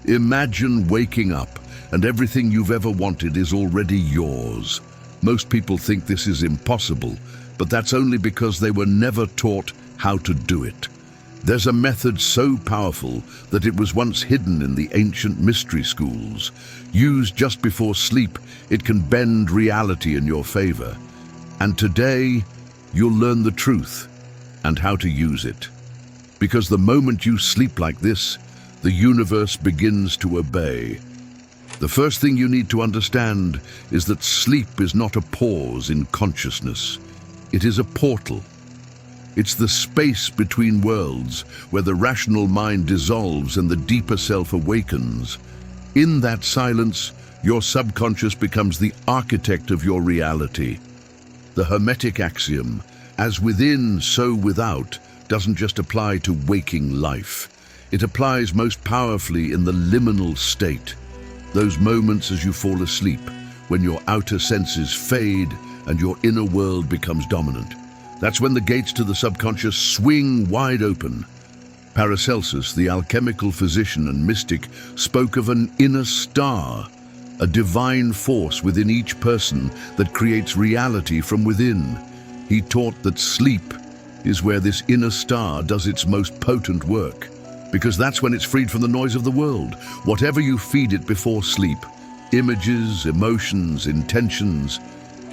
Imagine waking up and everything you've ever wanted is already yours. Most people think this is impossible, but that's only because they were never taught how to do it. There's a method so powerful that it was once hidden in the ancient mystery schools. Used just before sleep, it can bend reality in your favor. And today, you'll learn the truth and how to use it. Because the moment you sleep like this, the universe begins to obey. The first thing you need to understand is that sleep is not a pause in consciousness. It is a portal. It's the space between worlds where the rational mind dissolves and the deeper self awakens. In that silence, your subconscious becomes the architect of your reality. The Hermetic axiom, as within, so without, doesn't just apply to waking life. It applies most powerfully in the liminal state. Those moments as you fall asleep, when your outer senses fade and your inner world becomes dominant. That's when the gates to the subconscious swing wide open. Paracelsus, the alchemical physician and mystic, spoke of an inner star, a divine force within each person that creates reality from within. He taught that sleep is where this inner star does its most potent work, because that's when it's freed from the noise of the world. Whatever you feed it before sleep, images, emotions, intentions,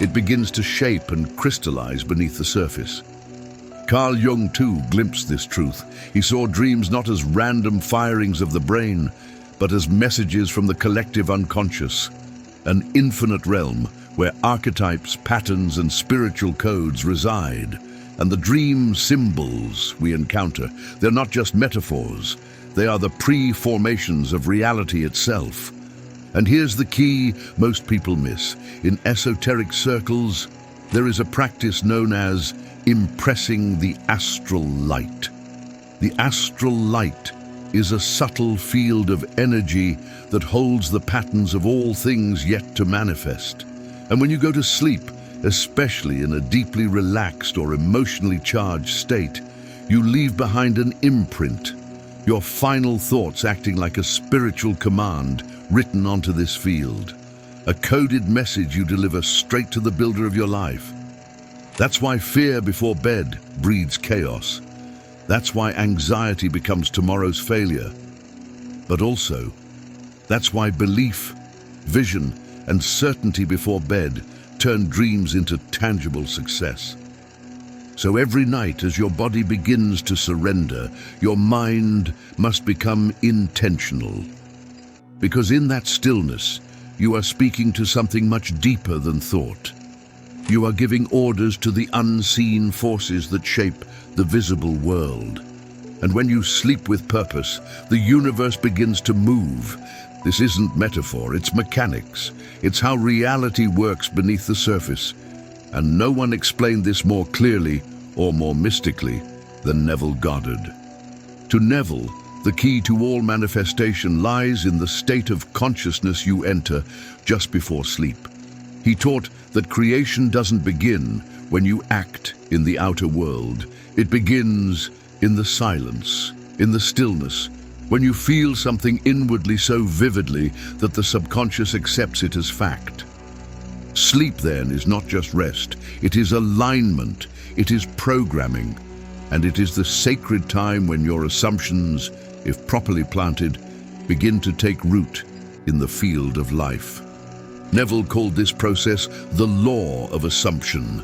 it begins to shape and crystallize beneath the surface. Carl Jung too glimpsed this truth. He saw dreams not as random firings of the brain, but as messages from the collective unconscious, an infinite realm where archetypes, patterns, and spiritual codes reside. And the dream symbols we encounter, they're not just metaphors, they are the pre-formations of reality itself. And here's the key most people miss. In esoteric circles, there is a practice known as impressing the astral light. The astral light is a subtle field of energy that holds the patterns of all things yet to manifest. And when you go to sleep, especially in a deeply relaxed or emotionally charged state, you leave behind an imprint, your final thoughts acting like a spiritual command written onto this field, a coded message you deliver straight to the builder of your life. That's why fear before bed breeds chaos. That's why anxiety becomes tomorrow's failure. But also, that's why belief, vision, and certainty before bed turn dreams into tangible success. So every night as your body begins to surrender, your mind must become intentional. Because in that stillness, you are speaking to something much deeper than thought. You are giving orders to the unseen forces that shape the visible world. And when you sleep with purpose, the universe begins to move. This isn't metaphor, it's mechanics. It's how reality works beneath the surface. And no one explained this more clearly or more mystically than Neville Goddard. To Neville, the key to all manifestation lies in the state of consciousness you enter just before sleep. He taught that creation doesn't begin when you act in the outer world. It begins in the silence, in the stillness, when you feel something inwardly so vividly that the subconscious accepts it as fact. Sleep then is not just rest, it is alignment, it is programming, and it is the sacred time when your assumptions, if properly planted, begin to take root in the field of life. Neville called this process the law of assumption.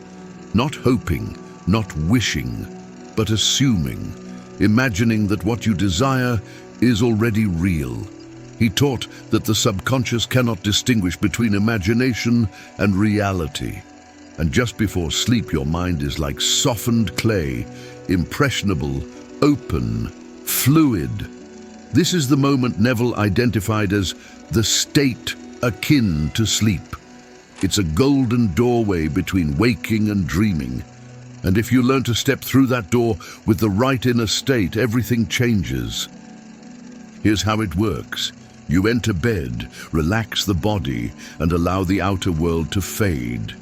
Not hoping, not wishing, but assuming, imagining that what you desire is already real. He taught that the subconscious cannot distinguish between imagination and reality. And just before sleep, your mind is like softened clay, impressionable, open, fluid. This is the moment Neville identified as the state akin to sleep. It's a golden doorway between waking and dreaming. And if you learn to step through that door with the right inner state, everything changes. Here's how it works. You enter bed, relax the body, and allow the outer world to fade.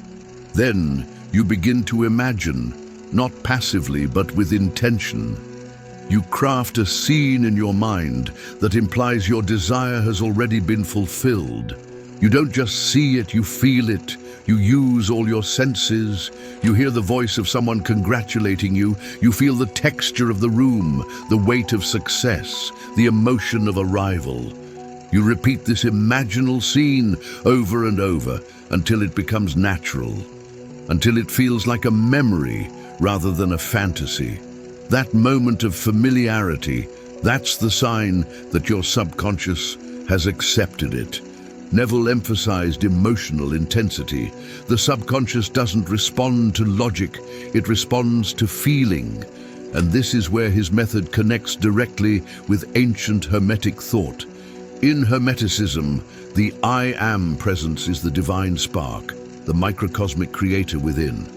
Then you begin to imagine, not passively but with intention. You craft a scene in your mind that implies your desire has already been fulfilled. You don't just see it, you feel it. You use all your senses. You hear the voice of someone congratulating you. You feel the texture of the room, the weight of success, the emotion of arrival. You repeat this imaginal scene over and over until it becomes natural, until it feels like a memory rather than a fantasy. That moment of familiarity, that's the sign that your subconscious has accepted it. Neville emphasized emotional intensity. The subconscious doesn't respond to logic, it responds to feeling. And this is where his method connects directly with ancient Hermetic thought. In Hermeticism, the I Am presence is the divine spark, the microcosmic creator within.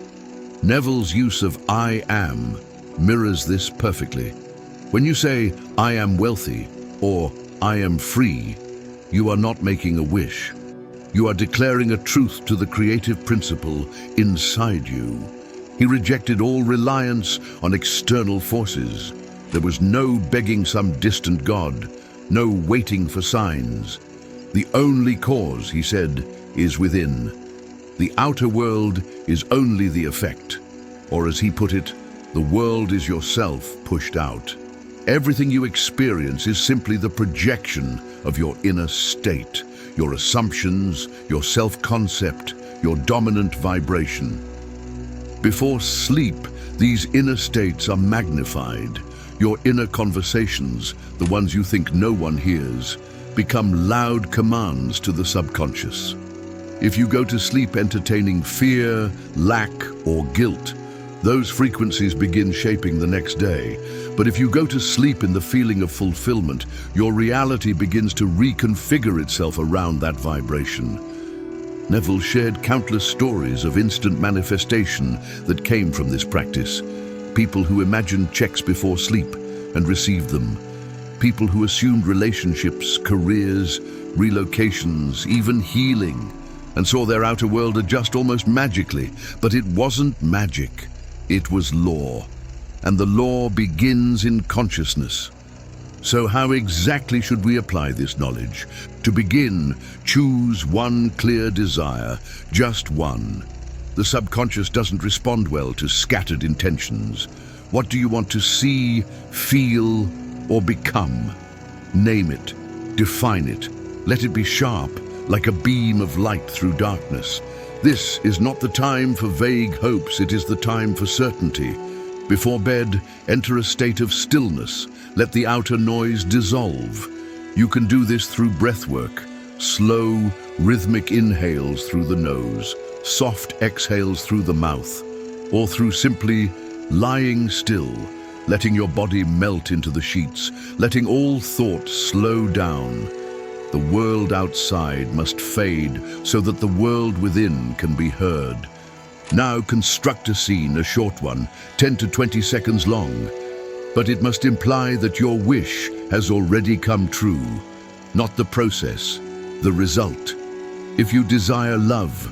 Neville's use of I Am mirrors this perfectly. When you say, I am wealthy, or I am free, you are not making a wish. You are declaring a truth to the creative principle inside you. He rejected all reliance on external forces. There was no begging some distant god, no waiting for signs. The only cause, he said, is within. The outer world is only the effect. Or as he put it, the world is yourself pushed out. Everything you experience is simply the projection of your inner state, your assumptions, your self-concept, your dominant vibration. Before sleep, these inner states are magnified. Your inner conversations, the ones you think no one hears, become loud commands to the subconscious. If you go to sleep entertaining fear, lack, or guilt, those frequencies begin shaping the next day. But if you go to sleep in the feeling of fulfillment, your reality begins to reconfigure itself around that vibration. Neville shared countless stories of instant manifestation that came from this practice. People who imagined checks before sleep and received them. People who assumed relationships, careers, relocations, even healing, and saw their outer world adjust almost magically. But it wasn't magic. It was law, and the law begins in consciousness. So how exactly should we apply this knowledge? To begin, choose one clear desire, just one. The subconscious doesn't respond well to scattered intentions. What do you want to see, feel, or become? Name it, define it, let it be sharp, like a beam of light through darkness. This is not the time for vague hopes, it is the time for certainty. Before bed, enter a state of stillness. Let the outer noise dissolve. You can do this through breath work, slow, rhythmic inhales through the nose, soft exhales through the mouth, or through simply lying still, letting your body melt into the sheets, letting all thought slow down. The world outside must fade so that the world within can be heard. Now construct a scene, a short one, 10 to 20 seconds long. But it must imply that your wish has already come true, not the process, the result. If you desire love,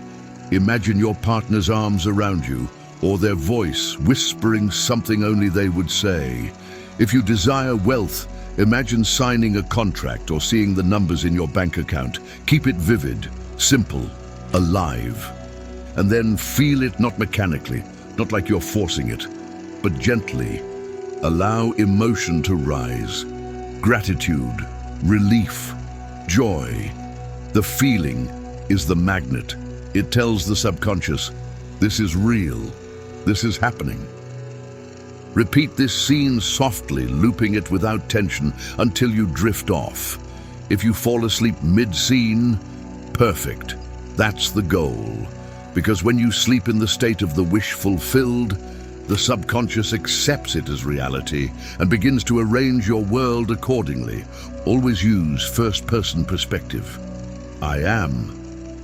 imagine your partner's arms around you, or their voice whispering something only they would say. If you desire wealth, imagine signing a contract or seeing the numbers in your bank account. Keep it vivid, simple, alive. And then feel it not mechanically, not like you're forcing it, but gently. Allow emotion to rise. Gratitude, relief, joy. The feeling is the magnet. It tells the subconscious, this is real, this is happening. Repeat this scene softly, looping it without tension until you drift off. If you fall asleep mid-scene, perfect. That's the goal. Because when you sleep in the state of the wish fulfilled, the subconscious accepts it as reality and begins to arrange your world accordingly. Always use first-person perspective. I am,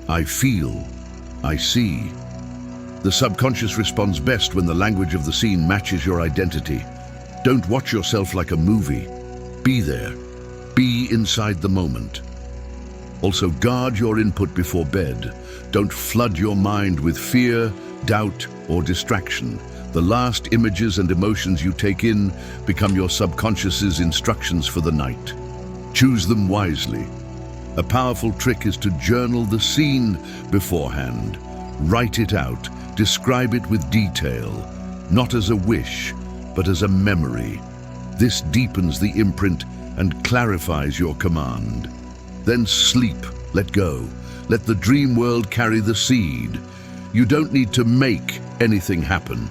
I feel, I see. The subconscious responds best when the language of the scene matches your identity. Don't watch yourself like a movie. Be there. Be inside the moment. Also, guard your input before bed. Don't flood your mind with fear, doubt, or distraction. The last images and emotions you take in become your subconscious's instructions for the night. Choose them wisely. A powerful trick is to journal the scene beforehand. Write it out, describe it with detail, not as a wish, but as a memory. This deepens the imprint and clarifies your command. Then sleep, let go. Let the dream world carry the seed. You don't need to make anything happen.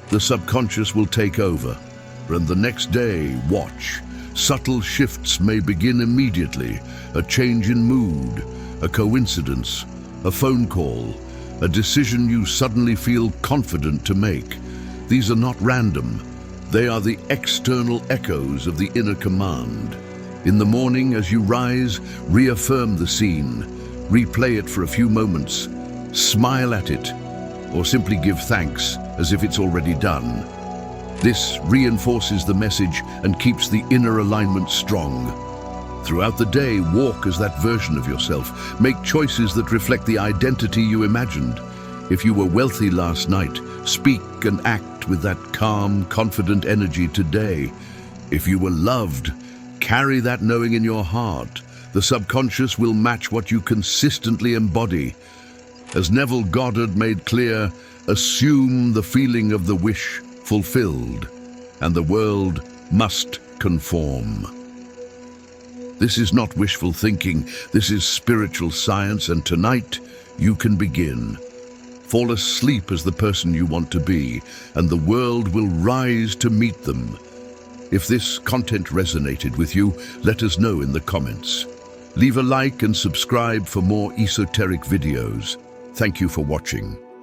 The subconscious will take over. And the next day, watch. Subtle shifts may begin immediately. A change in mood, a coincidence, a phone call, a decision you suddenly feel confident to make. These are not random. They are the external echoes of the inner command. In the morning, as you rise, reaffirm the scene. Replay it for a few moments. Smile at it, or simply give thanks as if it's already done. This reinforces the message and keeps the inner alignment strong. Throughout the day, walk as that version of yourself. Make choices that reflect the identity you imagined. If you were wealthy last night, speak and act with that calm, confident energy today. If you were loved, carry that knowing in your heart. The subconscious will match what you consistently embody. As Neville Goddard made clear, assume the feeling of the wish fulfilled, and the world must conform. This is not wishful thinking, this is spiritual science, and tonight you can begin. Fall asleep as the person you want to be, and the world will rise to meet them. If this content resonated with you, let us know in the comments. Leave a like and subscribe for more esoteric videos. Thank you for watching.